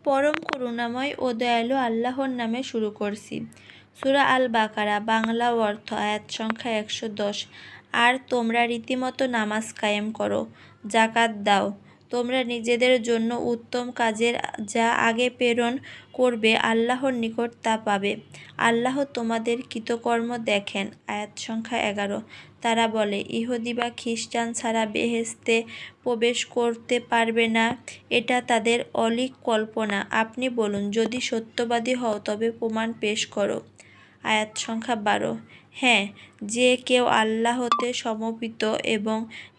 পরম করুণাময় ও দয়ালু আল্লাহর নামে শুরু করছি। সূরা আল বাকারা, বাংলা অর্থ, আয়াত সংখ্যা 110। আর তোমরা রীতিমতো নামাজ কায়েম করো, যাকাত দাও। তোমরা নিজেদের জন্য উত্তম কাজের যা আগে প্রেরণ করবে আল্লাহর নিকট তা পাবে। আল্লাহ তোমাদের কৃতকর্ম দেখেন। আয়াত সংখ্যা 11। তারা বলে, ইহুদি বা খ্রিস্টান ছাড়া বেহেশতে প্রবেশ করতে পারবে না। এটা তাদের অলীক কল্পনা। আপনি বলুন, যদি সত্যবাদী হও তবে প্রমাণ পেশ করো। আয়াত সংখ্যা 12। হ্যাঁ, যে কেউ আল্লাহ হতে সমর্পিত এবং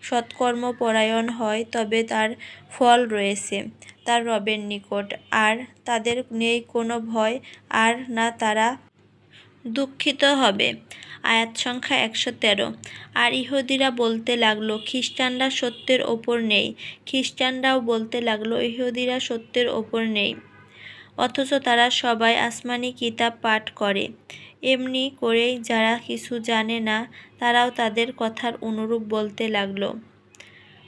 সৎকর্মপরায়ণ হয় তবে তার ফল রয়েছে তার রবের নিকট, আর তাদের নেই কোনো ভয়, আর না তারা দুঃখিত হবে। আয়াত সংখ্যা 113। আর ইহুদিরা বলতে লাগলো, খ্রিস্টানরা সত্যের ওপর নেই। খ্রিস্টানরাও বলতে লাগলো, ইহুদিরা সত্যের ওপর নেই। অথচ তারা সবাই আসমানি কিতাব পাঠ করে। এমনি করেই যারা কিছু জানে না তারাও তাদের কথার অনুরূপ বলতে লাগলো।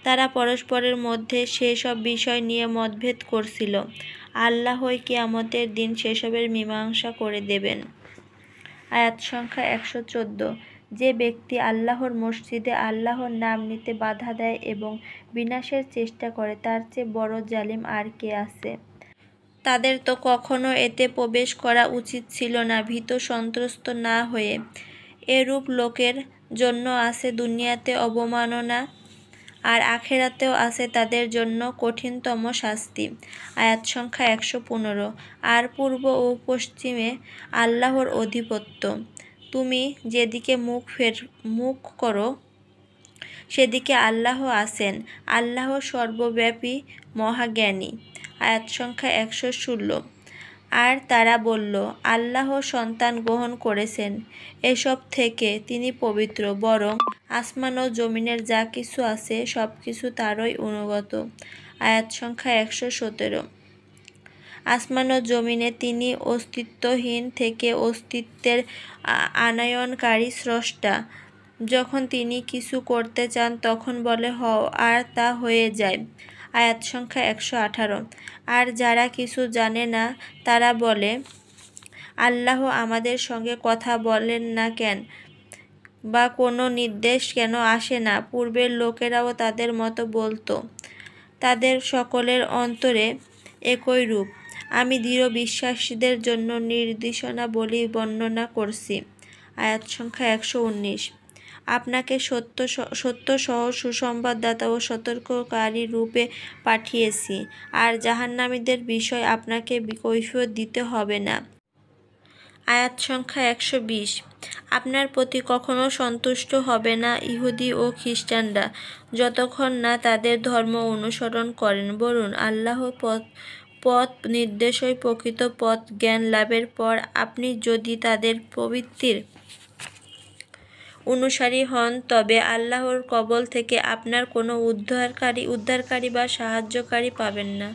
তারা পরস্পরের মধ্যে সেসব বিষয় নিয়ে মতভেদ করছিল। আল্লাহই কিয়ামতের দিন সেসবের মীমাংসা করে দেবেন। আয়াত সংখ্যা 114। যে ব্যক্তি আল্লাহর মসজিদে আল্লাহর নাম নিতে বাধা দেয় এবং বিনাশের চেষ্টা করে তার চেয়ে বড় জালিম আর কে আছে? তাদের তো কখনো এতে প্রবেশ করা উচিত ছিল না, ভীত সন্ত্রস্ত না হয়ে। এরূপ লোকের জন্য আছে দুনিয়াতে অবমাননা, আর আখেরাতেও আছে তাদের জন্য কঠিনতম শাস্তি। আয়াত সংখ্যা 115। আর পূর্ব ও পশ্চিমে আল্লাহর আধিপত্য। তুমি যেদিকে মুখ করো সেদিকে আল্লাহ আছেন। আল্লাহ সর্বব্যাপী, মহাজ্ঞানী। আয়াত সংখ্যা 116। আর তারা বলল, আল্লাহ সন্তান গ্রহণ করেছেন, এসব থেকে তিনি পবিত্র, বরং আসমান ও জমিনের যা কিছু আছে সব কিছু তারই অনুগত। আয়াত সংখ্যা 117। আসমান ও জমিনে তিনি অস্তিত্বহীন থেকে অস্তিত্বের আনয়নকারী স্রষ্টা। যখন তিনি কিছু করতে চান তখন বলে হও, আর তা হয়ে যায়। আয়াত সংখ্যা 118। আর যারা কিছু জানে না তারা বলে, আল্লাহ আমাদের সঙ্গে কথা বলেন না কেন, বা কোনো নির্দেশ কেন আসে না? পূর্বের লোকেরাও তাদের মতো বলতো। তাদের সকলের অন্তরে একই রূপ। আমি দৃঢ় বিশ্বাসীদের জন্য নির্দেশনাবলী বর্ণনা করছি। আয়াত সংখ্যা 119। আপনাকে সত্যসহ সুসংবাদদাতা ও সতর্ককারী রূপে পাঠিয়েছি, আর জাহান্নামীদের বিষয় আপনাকে কৈফিয়ত দিতে হবে না। আয়াত সংখ্যা 120। আপনার প্রতি কখনো সন্তুষ্ট হবে না ইহুদি ও খ্রিস্টানরা যতক্ষণ না তাদের ধর্ম অনুসরণ করেন। বলুন, আল্লাহর পথ নির্দেশই প্রকৃত পথ। জ্ঞান লাভের পর আপনি যদি তাদের প্রবৃত্তির অনুসারী হন তবে আল্লাহর কবল থেকে আপনার কোনো উদ্ধারকারী বা সাহায্যকারী পাবেন না।